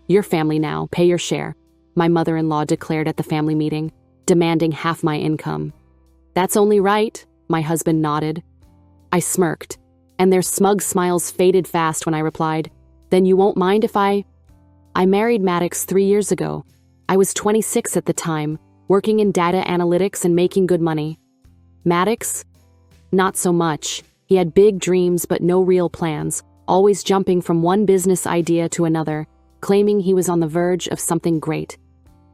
Your family now, pay your share, my mother-in-law declared at the family meeting, demanding half my income. That's only right, my husband nodded. I smirked, and their smug smiles faded fast when I replied, then you won't mind if I married Maddox 3 years ago. I was 26 at the time, working in data analytics and making good money. Maddox? Not so much. He had big dreams but no real plans, always jumping from one business idea to another, claiming he was on the verge of something great.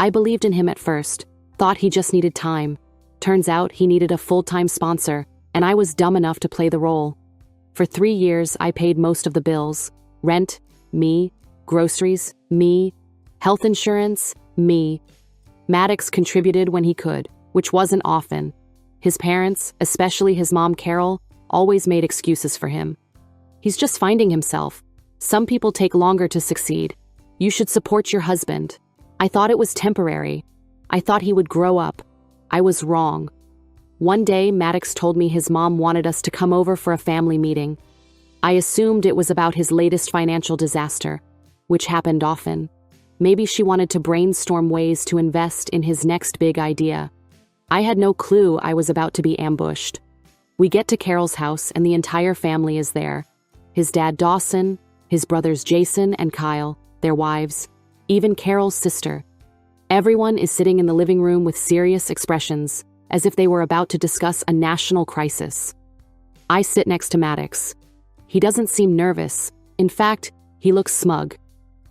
I believed in him at first, thought he just needed time. Turns out he needed a full-time sponsor, and I was dumb enough to play the role. For 3 years, I paid most of the bills. Rent, me. Groceries, me. Health insurance, me. Maddox contributed when he could, which wasn't often. His parents, especially his mom Carol, always made excuses for him. He's just finding himself. Some people take longer to succeed. You should support your husband. I thought it was temporary. I thought he would grow up. I was wrong. One day, Maddox told me his mom wanted us to come over for a family meeting. I assumed it was about his latest financial disaster, which happened often. Maybe she wanted to brainstorm ways to invest in his next big idea. I had no clue I was about to be ambushed. We get to Carol's house and the entire family is there. His dad Dawson, his brothers Jason and Kyle, their wives, even Carol's sister. Everyone is sitting in the living room with serious expressions, as if they were about to discuss a national crisis. I sit next to Maddox. He doesn't seem nervous. In fact, he looks smug.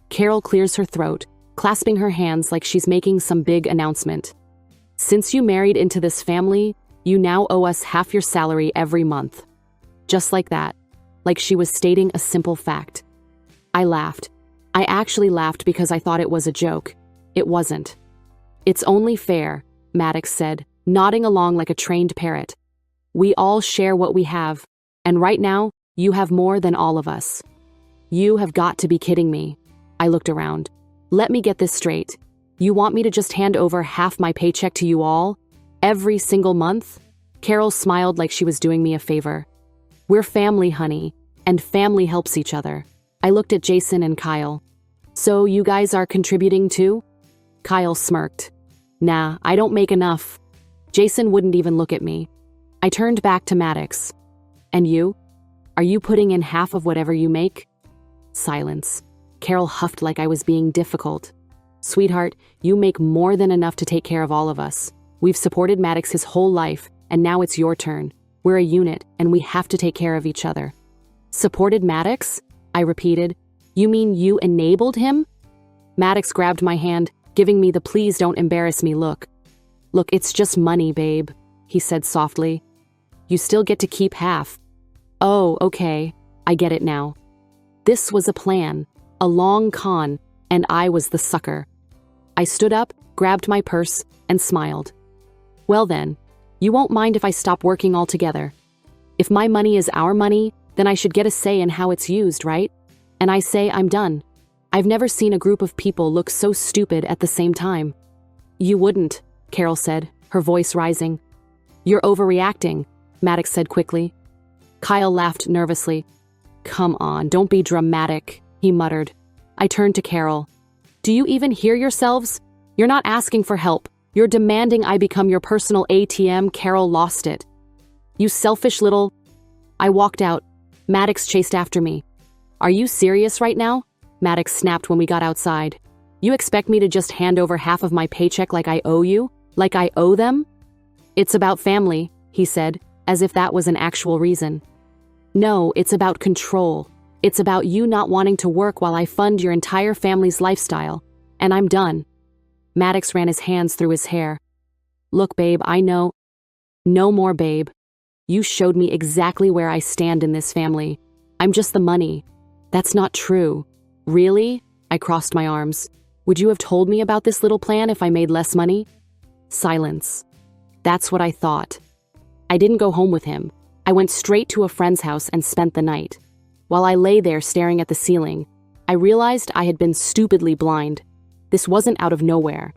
Carol clears her throat, clasping her hands like she's making some big announcement. Since you married into this family, you now owe us half your salary every month. Just like that, like she was stating a simple fact. I laughed. I actually laughed because I thought it was a joke. It wasn't. It's only fair, Maddox said, nodding along like a trained parrot. We all share what we have, and right now, you have more than all of us. You have got to be kidding me. I looked around. Let me get this straight. You want me to just hand over half my paycheck to you all? Every single month? Carol smiled like she was doing me a favor. We're family, honey, and family helps each other. I looked at Jason and Kyle. So you guys are contributing too? Kyle smirked. Nah, I don't make enough. Jason wouldn't even look at me. I turned back to Maddox. And you? Are you putting in half of whatever you make? Silence. Carol huffed like I was being difficult. Sweetheart, you make more than enough to take care of all of us. We've supported Maddox his whole life, and now it's your turn. We're a unit, and we have to take care of each other. Supported Maddox? I repeated. You mean you enabled him? Maddox grabbed my hand, giving me the please don't embarrass me look. Look, it's just money, babe, he said softly. You still get to keep half. Oh, okay, I get it now. This was a plan, a long con, and I was the sucker. I stood up, grabbed my purse, and smiled. Well then, you won't mind if I stop working altogether. If my money is our money, then I should get a say in how it's used, right? And I say I'm done. I've never seen a group of people look so stupid at the same time. You wouldn't, Carol said, her voice rising. You're overreacting, Maddox said quickly. Kyle laughed nervously. Come on, don't be dramatic, he muttered. I turned to Carol. Do you even hear yourselves? You're not asking for help. You're demanding I become your personal ATM. Carol lost it. You selfish little... I walked out. Maddox chased after me. Are you serious right now? Maddox snapped when we got outside. You expect me to just hand over half of my paycheck like I owe you? Like I owe them? It's about family, he said, as if that was an actual reason. No, it's about control. It's about you not wanting to work while I fund your entire family's lifestyle. And I'm done. Maddox ran his hands through his hair. Look, babe, I know. No more, babe. You showed me exactly where I stand in this family. I'm just the money. That's not true. Really? I crossed my arms. Would you have told me about this little plan if I made less money? Silence. That's what I thought. I didn't go home with him. I went straight to a friend's house and spent the night. While I lay there staring at the ceiling, I realized I had been stupidly blind. This wasn't out of nowhere.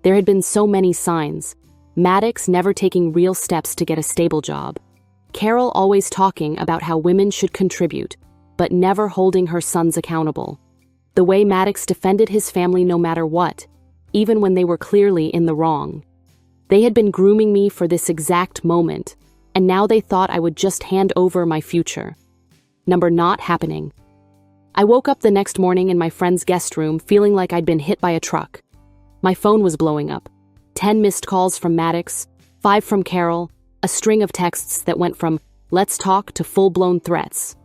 There had been so many signs. Maddox never taking real steps to get a stable job. Carol always talking about how women should contribute, but never holding her sons accountable. The way Maddox defended his family no matter what, even when they were clearly in the wrong. They had been grooming me for this exact moment, and now they thought I would just hand over my future. Number not happening. I woke up the next morning in my friend's guest room feeling like I'd been hit by a truck. My phone was blowing up. 10 missed calls from Maddox, 5 from Carol, a string of texts that went from "let's talk" to full-blown threats.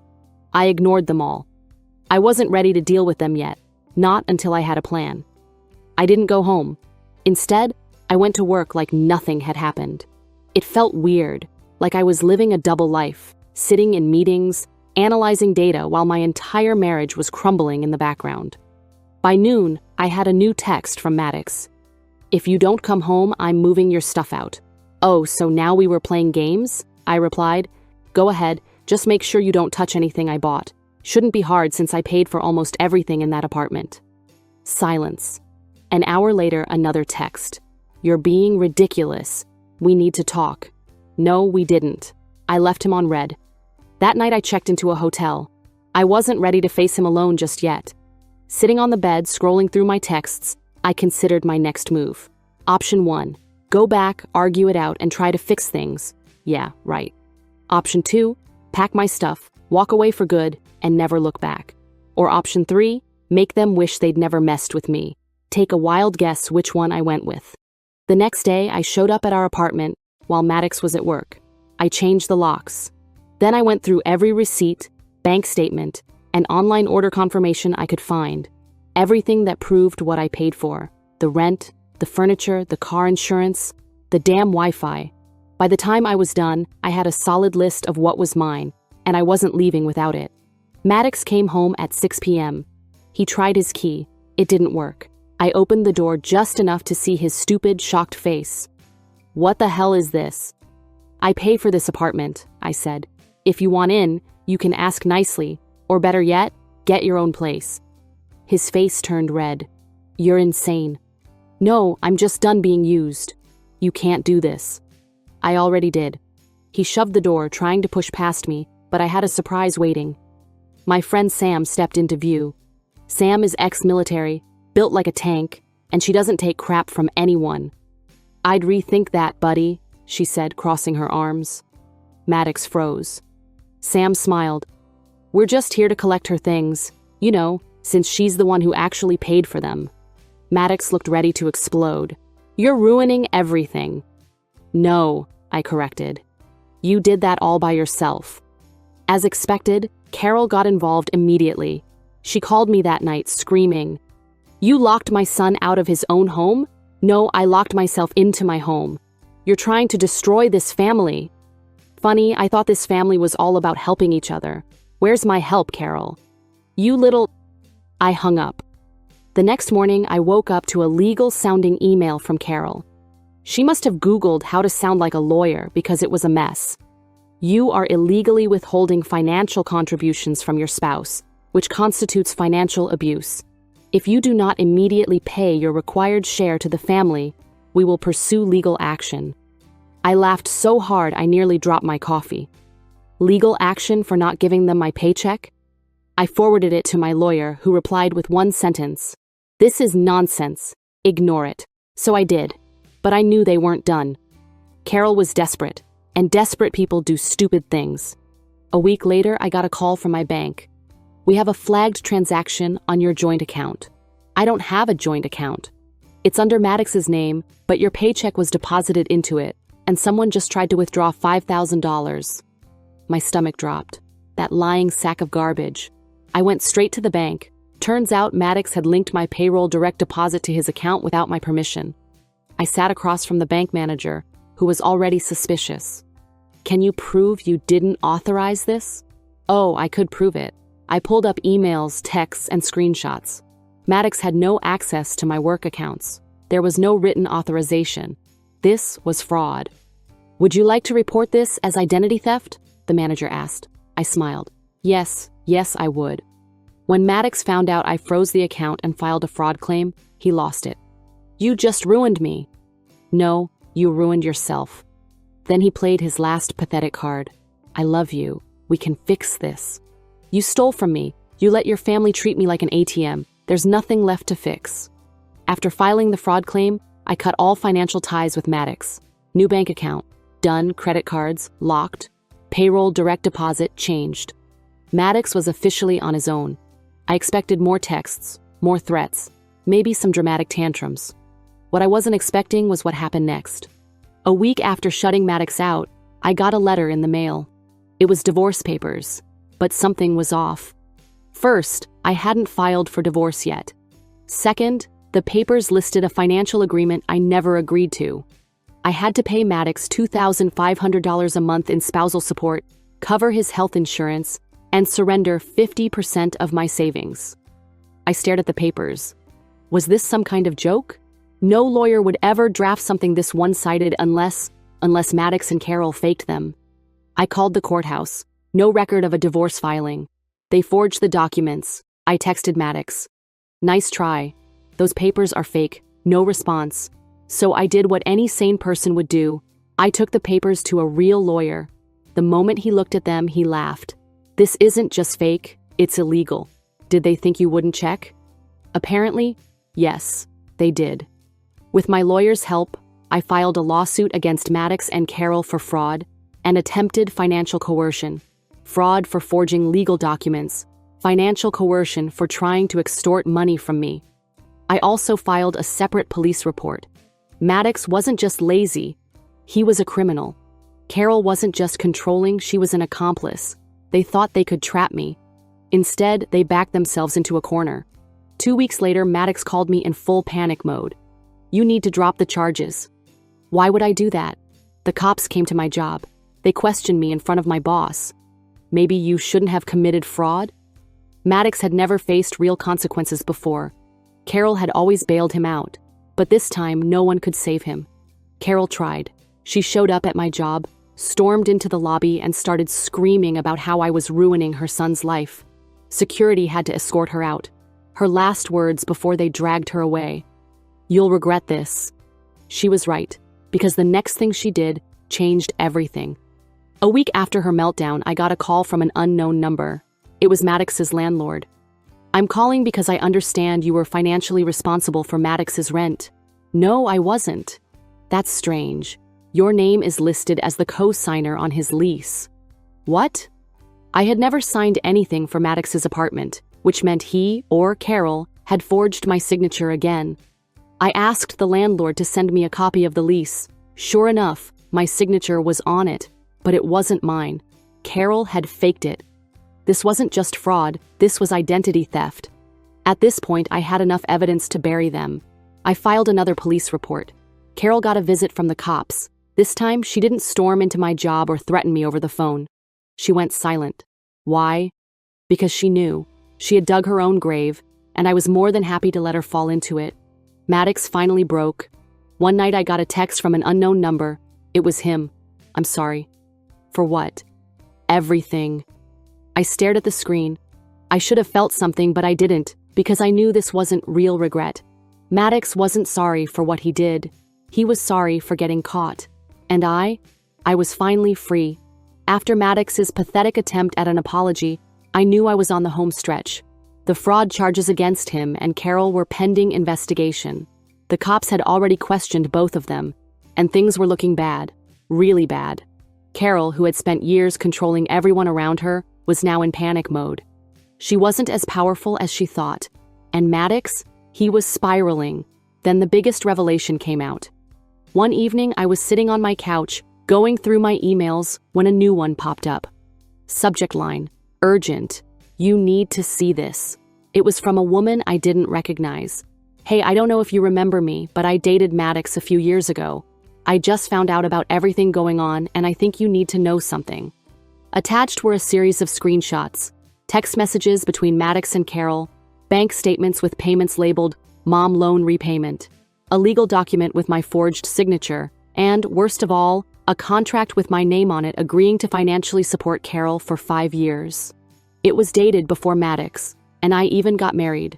I ignored them all. I wasn't ready to deal with them yet, not until I had a plan. I didn't go home. Instead, I went to work like nothing had happened. It felt weird, like I was living a double life, sitting in meetings, analyzing data while my entire marriage was crumbling in the background. By noon, I had a new text from Maddox. "If you don't come home, I'm moving your stuff out." "Oh, so now we were playing games?" I replied. "Go ahead, just make sure you don't touch anything I bought. Shouldn't be hard since I paid for almost everything in that apartment." Silence. An hour later, another text. "You're being ridiculous. We need to talk." No, we didn't. I left him on red. That night I checked into a hotel. I wasn't ready to face him alone just yet. Sitting on the bed, scrolling through my texts, I considered my next move. Option 1. Go back, argue it out, and try to fix things. Yeah, right. Option 2. Pack my stuff, walk away for good, and never look back. Or option 3. Make them wish they'd never messed with me. Take a wild guess which one I went with. The next day, I showed up at our apartment while Maddox was at work. I changed the locks. Then I went through every receipt, bank statement, and online order confirmation I could find. Everything that proved what I paid for. The rent, the furniture, the car insurance, the damn Wi-Fi. By the time I was done, I had a solid list of what was mine, and I wasn't leaving without it. Maddox came home at 6 p.m. He tried his key. It didn't work. I opened the door just enough to see his stupid, shocked face. "What the hell is this?" "I pay for this apartment," I said. "If you want in, you can ask nicely, or better yet, get your own place." His face turned red. "You're insane." "No, I'm just done being used." "You can't do this." "I already did." He shoved the door, trying to push past me, but I had a surprise waiting. My friend Sam stepped into view. Sam is ex-military, built like a tank, and she doesn't take crap from anyone. "I'd rethink that, buddy," she said, crossing her arms. Maddox froze. Sam smiled. "We're just here to collect her things, you know, since she's the one who actually paid for them." Maddox looked ready to explode. "You're ruining everything." "No," I corrected. "You did that all by yourself." As expected, Carol got involved immediately. She called me that night, screaming, "You locked my son out of his own home?" "No, I locked myself into my home. You're trying to destroy this family." "Funny, I thought this family was all about helping each other. Where's my help, Carol?" "You little—" I hung up. The next morning, I woke up to a legal-sounding email from Carol. She must have Googled how to sound like a lawyer because it was a mess. "You are illegally withholding financial contributions from your spouse, which constitutes financial abuse. If you do not immediately pay your required share to the family, we will pursue legal action." I laughed so hard I nearly dropped my coffee. Legal action for not giving them my paycheck? I forwarded it to my lawyer, who replied with one sentence. "This is nonsense. Ignore it." So I did, but I knew they weren't done. Carol was desperate, and desperate people do stupid things. A week later, I got a call from my bank. "We have a flagged transaction on your joint account." "I don't have a joint account. It's under Maddox's name, but your paycheck was deposited into it, and someone just tried to withdraw $5,000. My stomach dropped. That lying sack of garbage. I went straight to the bank. Turns out Maddox had linked my payroll direct deposit to his account without my permission. I sat across from the bank manager, who was already suspicious. "Can you prove you didn't authorize this?" Oh, I could prove it. I pulled up emails, texts, and screenshots. Maddox had no access to my work accounts. There was no written authorization. This was fraud. "Would you like to report this as identity theft?" the manager asked. I smiled. Yes, I would. When Maddox found out I froze the account and filed a fraud claim, he lost it. "You just ruined me." "No, you ruined yourself." Then he played his last pathetic card. "I love you. We can fix this. You stole from me. You let your family treat me like an ATM. There's nothing left to fix. After filing the fraud claim, I cut all financial ties with Maddox. New bank account, done, credit cards, locked, payroll direct deposit, changed. Maddox was officially on his own. I expected more texts, more threats, maybe some dramatic tantrums. What I wasn't expecting was what happened next. A week after shutting Maddox out, I got a letter in the mail. It was divorce papers, but something was off. First, I hadn't filed for divorce yet. Second, the papers listed a financial agreement I never agreed to. I had to pay Maddox $2,500 a month in spousal support, cover his health insurance, and surrender 50% of my savings. I stared at the papers. Was this some kind of joke? No lawyer would ever draft something this one-sided unless Maddox and Carol faked them. I called the courthouse. No record of a divorce filing. They forged the documents. I texted Maddox. Nice try. Those papers are fake. No response. So I did what any sane person would do. I took the papers to a real lawyer. The moment he looked at them, he laughed. This isn't just fake, it's illegal. Did they think you wouldn't check? Apparently, yes, they did. With my lawyer's help, I filed a lawsuit against Maddox and Carol for fraud and attempted financial coercion. Fraud for forging legal documents, financial coercion for trying to extort money from me. I also filed a separate police report. Maddox wasn't just lazy, he was a criminal. Carol wasn't just controlling, she was an accomplice. They thought they could trap me. Instead, they backed themselves into a corner. 2 weeks later, Maddox called me in full panic mode. You need to drop the charges. Why would I do that? The cops came to my job. They questioned me in front of my boss. Maybe you shouldn't have committed fraud? Maddox had never faced real consequences before. Carol had always bailed him out, but this time no one could save him. Carol tried. She showed up at my job, stormed into the lobby, and started screaming about how I was ruining her son's life. Security had to escort her out. Her last words before they dragged her away. You'll regret this. She was right, because the next thing she did changed everything. A week after her meltdown, I got a call from an unknown number. It was Maddox's landlord. I'm calling because I understand you were financially responsible for Maddox's rent. No, I wasn't. That's strange. Your name is listed as the co-signer on his lease. What? I had never signed anything for Maddox's apartment, which meant he, or Carol, had forged my signature again. I asked the landlord to send me a copy of the lease. Sure enough, my signature was on it, but it wasn't mine. Carol had faked it. This wasn't just fraud, this was identity theft. At this point, I had enough evidence to bury them. I filed another police report. Carol got a visit from the cops. This time, she didn't storm into my job or threaten me over the phone. She went silent. Why? Because she knew. She had dug her own grave, and I was more than happy to let her fall into it. Maddox finally broke. One night I got a text from an unknown number. It was him. I'm sorry. For what? Everything. I stared at the screen. I should have felt something, but I didn't, because I knew this wasn't real regret. Maddox wasn't sorry for what he did. He was sorry for getting caught. And I was finally free. After Maddox's pathetic attempt at an apology, I knew I was on the home stretch. The fraud charges against him and Carol were pending investigation. The cops had already questioned both of them, and things were looking bad, really bad. Carol, who had spent years controlling everyone around her, was now in panic mode. She wasn't as powerful as she thought. And Maddox, he was spiraling. Then the biggest revelation came out. One evening, I was sitting on my couch, going through my emails, when a new one popped up. Subject line, urgent. You need to see this. It was from a woman I didn't recognize. Hey, I don't know if you remember me, but I dated Maddox a few years ago. I just found out about everything going on, and I think you need to know something. Attached were a series of screenshots, text messages between Maddox and Carol, bank statements with payments labeled mom loan repayment, a legal document with my forged signature, and, worst of all, a contract with my name on it agreeing to financially support Carol for 5 years. It was dated before Maddox, and I even got married.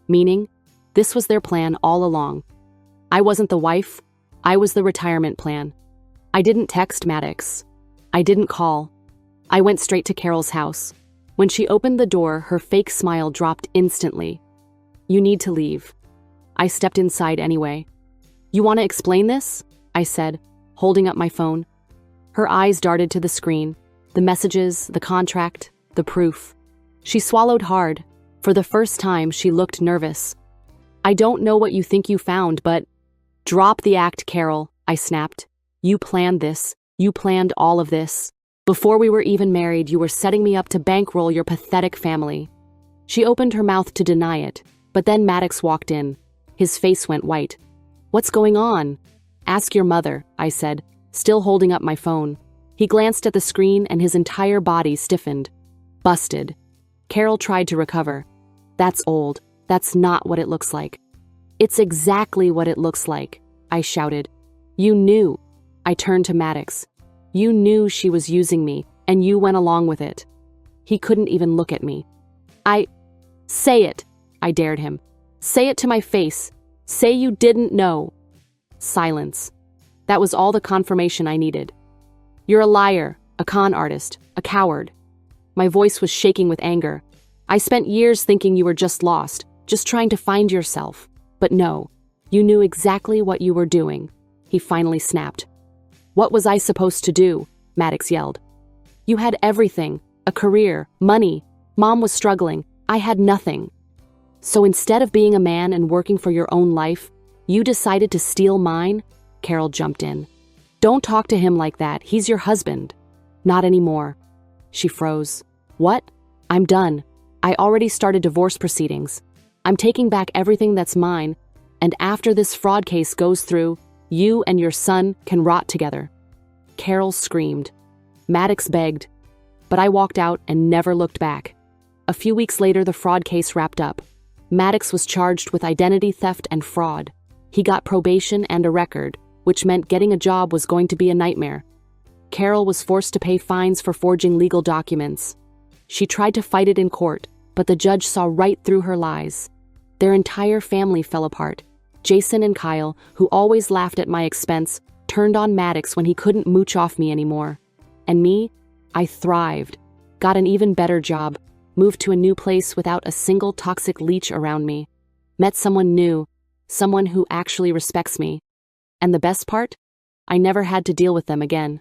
Meaning, this was their plan all along. I wasn't the wife, I was the retirement plan. I didn't text Maddox. I didn't call. I went straight to Carol's house. When she opened the door, her fake smile dropped instantly. You need to leave. I stepped inside anyway. You want to explain this? I said, holding up my phone. Her eyes darted to the screen, the messages, the contract, the proof. She swallowed hard. For the first time, she looked nervous. I don't know what you think you found, but… Drop the act, Carol, I snapped. You planned this. You planned all of this. Before we were even married, you were setting me up to bankroll your pathetic family. She opened her mouth to deny it, but then Maddox walked in. His face went white. What's going on? Ask your mother, I said, still holding up my phone. He glanced at the screen and his entire body stiffened. Busted. Carol tried to recover. That's old. That's not what it looks like. It's exactly what it looks like, I shouted. You knew. I turned to Maddox. You knew she was using me, and you went along with it. He couldn't even look at me. Say it, I dared him. Say it to my face. Say you didn't know. Silence. That was all the confirmation I needed. You're a liar, a con artist, a coward. My voice was shaking with anger. I spent years thinking you were just lost, just trying to find yourself. But no, you knew exactly what you were doing. He finally snapped. What was I supposed to do? Maddox yelled. You had everything, a career, money. Mom was struggling. I had nothing. So instead of being a man and working for your own life, you decided to steal mine? Carol jumped in. Don't talk to him like that. He's your husband. Not anymore. She froze. What? I'm done. I already started divorce proceedings. I'm taking back everything that's mine, and after this fraud case goes through, you and your son can rot together. Carol screamed. Maddox begged, but I walked out and never looked back. A few weeks later, the fraud case wrapped up. Maddox was charged with identity theft and fraud. He got probation and a record, which meant getting a job was going to be a nightmare. Carol was forced to pay fines for forging legal documents. She tried to fight it in court, but the judge saw right through her lies. Their entire family fell apart. Jason and Kyle, who always laughed at my expense, turned on Maddox when he couldn't mooch off me anymore. And me? I thrived. Got an even better job. Moved to a new place without a single toxic leech around me. Met someone new. Someone who actually respects me. And the best part? I never had to deal with them again.